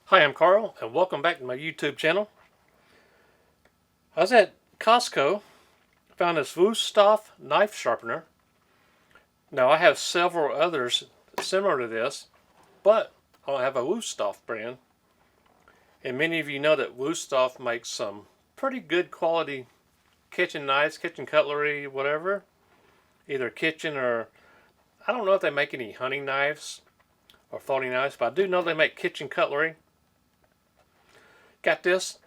Hi, I'm Carl, and welcome back to my YouTube channel. I was at Costco, found this Wusthof Knife Sharpener. Now, I have several others similar to this, but I don't have a Wustoff brand. And many of you know that Wustoff makes some pretty good quality kitchen knives, kitchen cutlery, whatever. Either kitchen or, I don't know if they make any hunting knives or folding knives, but I do know they make kitchen cutlery. Got this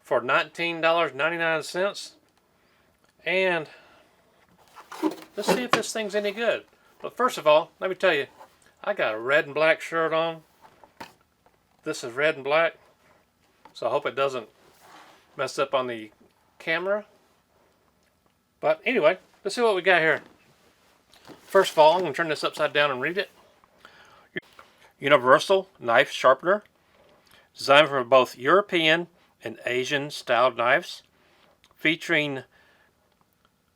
for $19.99, and let's see if this thing's any good. But first of all, let me tell you, I got a red and black shirt on. This is red and black, so I hope it doesn't mess up on the camera. But anyway, let's see what we got here. First of all, I'm going to turn this upside down and read it. Universal Knife Sharpener, designed for both European and Asian styled knives, featuring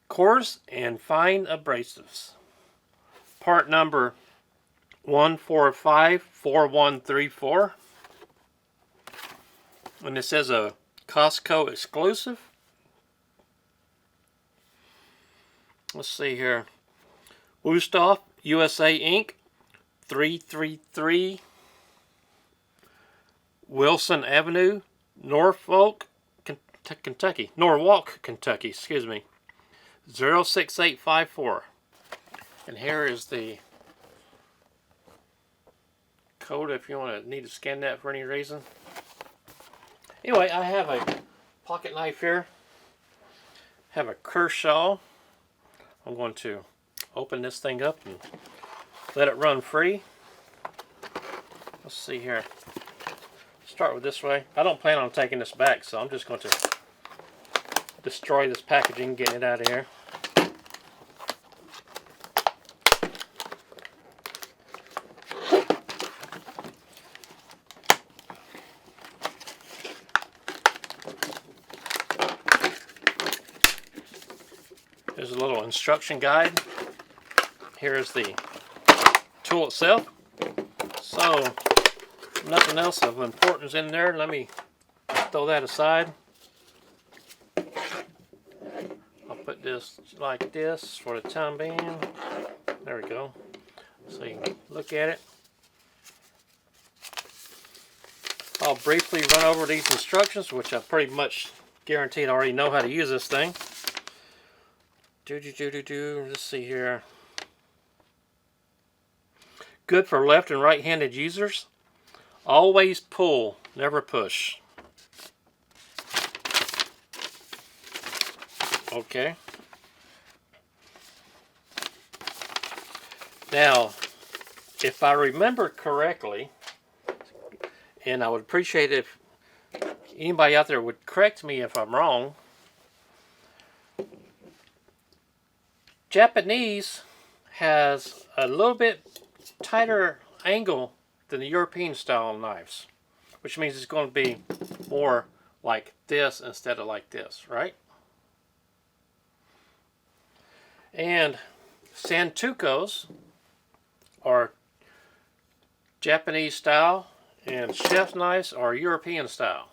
coarse and fine abrasives. Part number 1454134. And this is a Costco exclusive. Let's see here. Wustoff USA Inc. 333 Wilson Avenue, Norwalk, Kentucky, excuse me, 06854. And here is the code if you need to scan that for any reason. Anyway, I have a pocket knife here. Have a Kershaw. I'm going to open this thing up and let it run free. Let's see here. Start with this way. I don't plan on taking this back, so I'm just going to destroy this packaging, getting it out of here. There's a little instruction guide. Here is the tool itself. So, nothing else of importance in there. Let me throw that aside. I'll put this like this for the time being. There we go. So you can look at it. I'll briefly run over these instructions, which I pretty much guaranteed I already know how to use this thing. Let's see here. Good for left and right-handed users. Always pull, never push. Okay. Now, if I remember correctly, and I would appreciate it if anybody out there would correct me if I'm wrong, Japanese has a little bit tighter angle than the European style knives, which means it's going to be more like this instead of like this, right? And Santokus are Japanese style and chef knives are European style.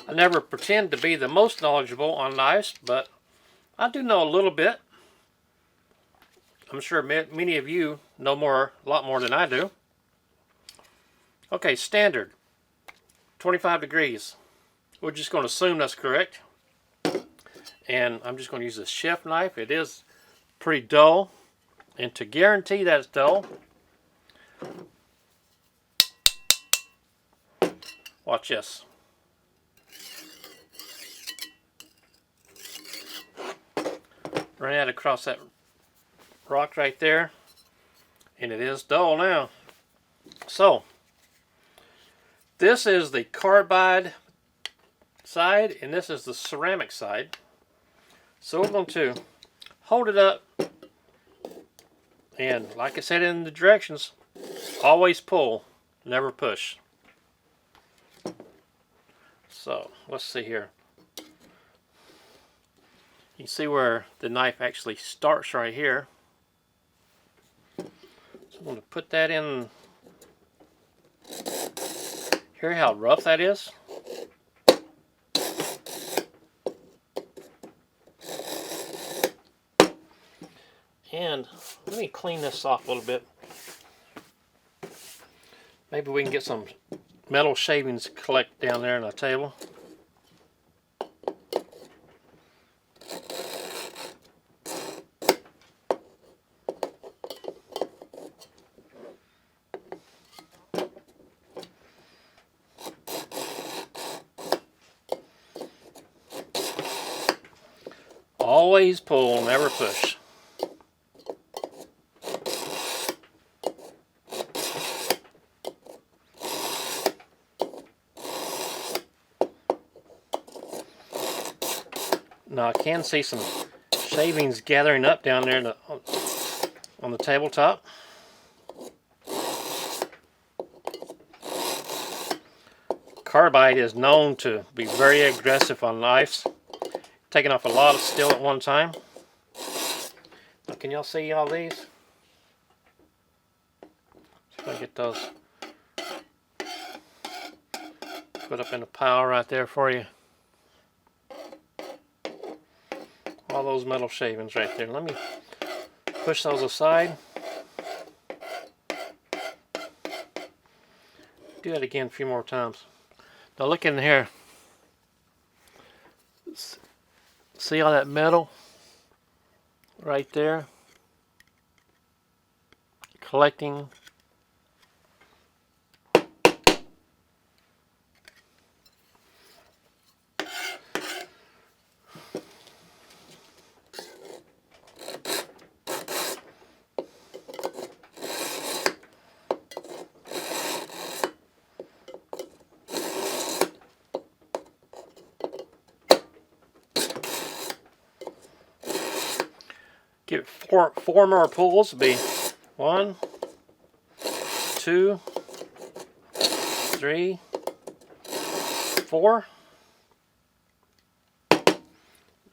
I never pretend to be the most knowledgeable on knives, but I do know a little bit. I'm sure many of you know a lot more than I do. Okay, standard, 25 degrees. We're just going to assume that's correct. And I'm just going to use a chef knife. It is pretty dull. And to guarantee that it's dull, watch this. Run that across that rock right there, and it is dull now. So this is the carbide side and this is the ceramic side. So we're going to hold it up, and like I said in the directions, always pull, never push. So let's see here. You can see where the knife actually starts right here. So I'm going to put that in Hear how rough that is? And let me clean this off a little bit. Maybe we can get some metal shavings to collect down there on the table. Always pull, never push. Now I can see some shavings gathering up down there on the tabletop. Carbide is known to be very aggressive on knives, taking off a lot of steel at one time. Now, can y'all see all these? See if I get those put up in a pile right there for you. All those metal shavings right there. Let me push those aside. Do that again a few more times. Now look in here. See all that metal right there? Collecting. Give it four more pulls. It'll be 1, 2, 3, 4.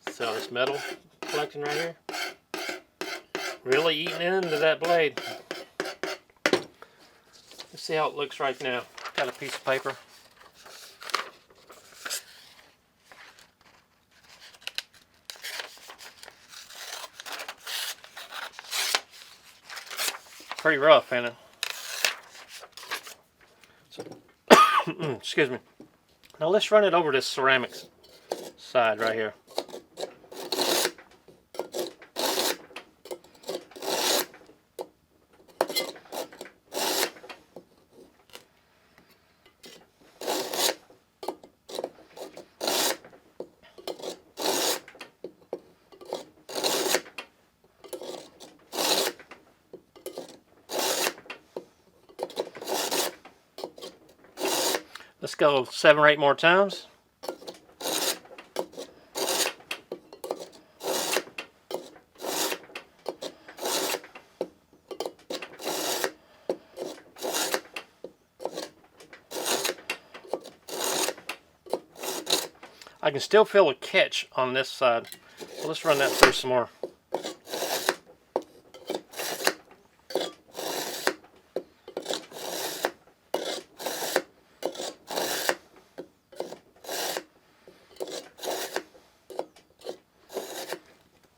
See all this metal collecting right here? Really eating into that blade. Let's see how it looks right now. Got a piece of paper. Pretty rough, ain't it? So, excuse me. Now let's run it over this ceramics side right here. Let's go 7 or 8 more times. I can still feel a catch on this side. So let's run that through some more.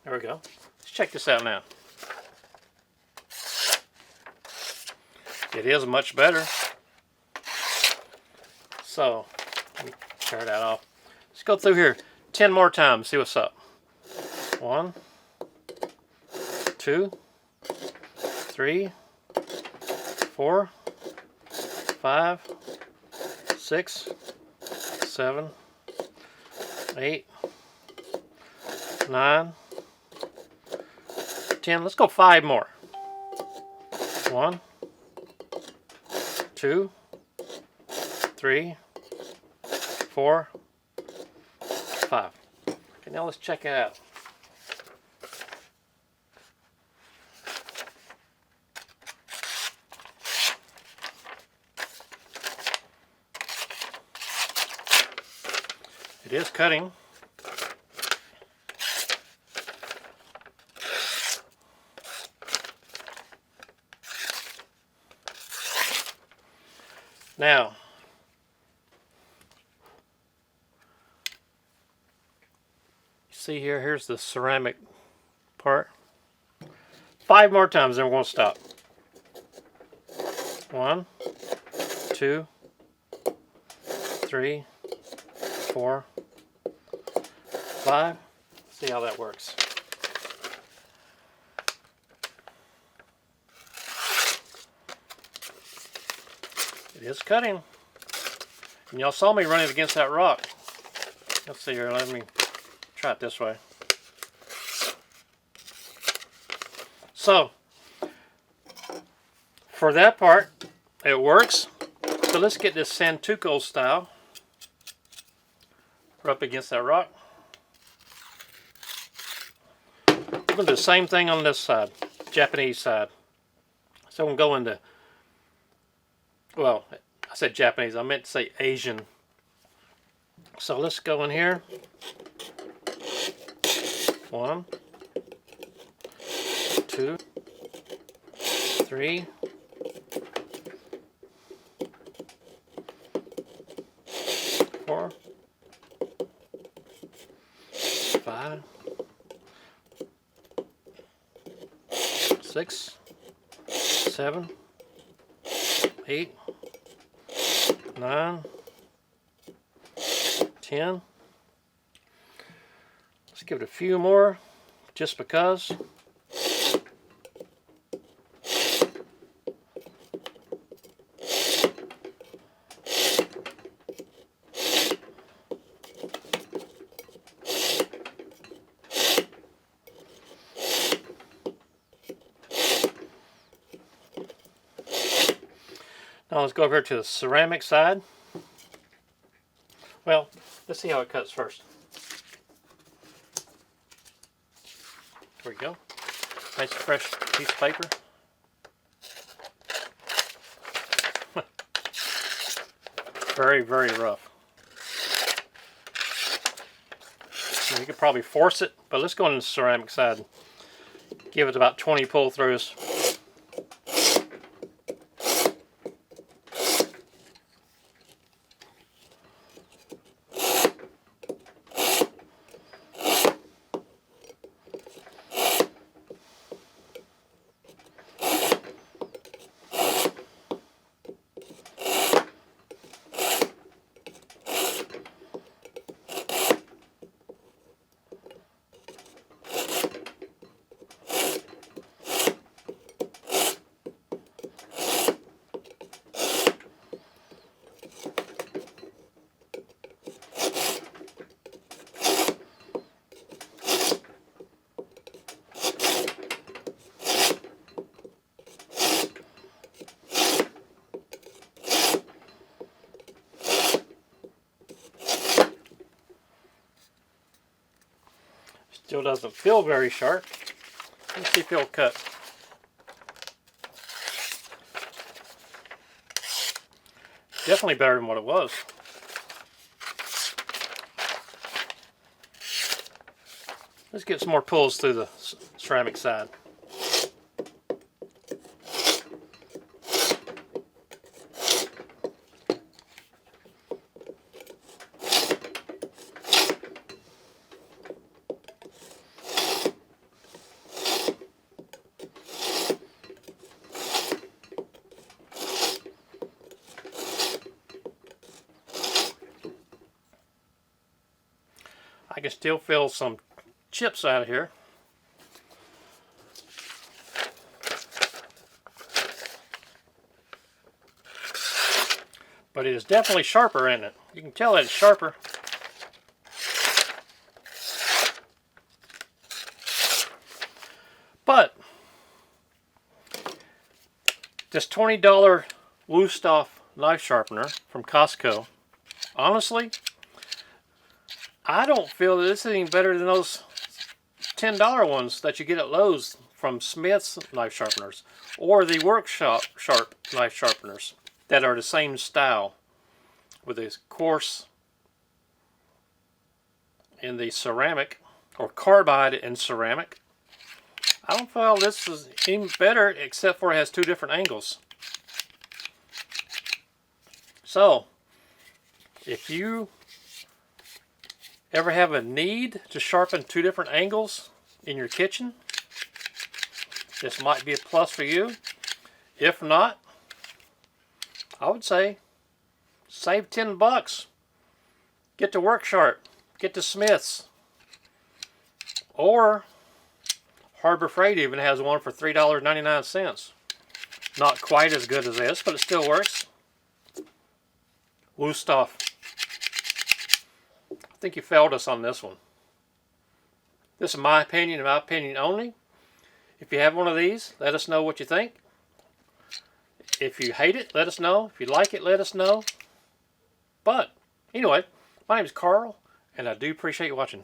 There we go. Let's check this out now. It is much better. So, let me tear that off. Let's go through here 10 more times, see what's up. 1, 2, 3, 4, 5, 6, 7, 8, 9, 10. Let's go 5 more. 1, 2, 3, 4, 5. Okay, now let's check it out. It is cutting. Now, See here, here's the ceramic part. 5 more times, then we're going to stop. 1, 2, 3, 4, 5. See how that works. It is cutting. And y'all saw me running against that rock. Let's see here, let me try it this way. So, for that part, it works. So let's get this Santoku style. We're up against that rock. We're going to do the same thing on this side, Japanese side. So we'll go into, well, I said Japanese, I meant to say Asian. So let's go in here. 1, 2, 3, 4, 5, 6, 7, 8, 9, 10. Let's give it a few more, just because. Now let's go over here to the ceramic side. Well, let's see how it cuts first. There we go. Nice fresh piece of paper. Very, very rough. You could probably force it, but let's go on the ceramic side. Give it about 20 pull-throughs. Still doesn't feel very sharp. Let's see if it'll cut. Definitely better than what it was. Let's get some more pulls through the ceramic side. I can still feel some chips out of here. But it is definitely sharper, isn't it? You can tell it's sharper. But this $20 Wustoff knife sharpener from Costco, honestly, I don't feel that this is any better than those $10 ones that you get at Lowe's from Smith's knife sharpeners, or the workshop sharp knife sharpeners that are the same style with this coarse in the ceramic, or carbide in ceramic. I don't feel this is any better, except for it has 2 different angles. So if you Ever have a need to sharpen two different angles in your kitchen? This might be a plus for you. If not, I would say save 10 bucks. Get to Work Sharp. Get to Smith's. Or Harbor Freight even has one for $3.99. Not quite as good as this, but it still works. Wustoff. I think you failed us on this one. This is my opinion and my opinion only. If you have one of these, let us know what you think. If you hate it, let us know. If you like it, let us know. But anyway, my name is Carl, and I do appreciate you watching.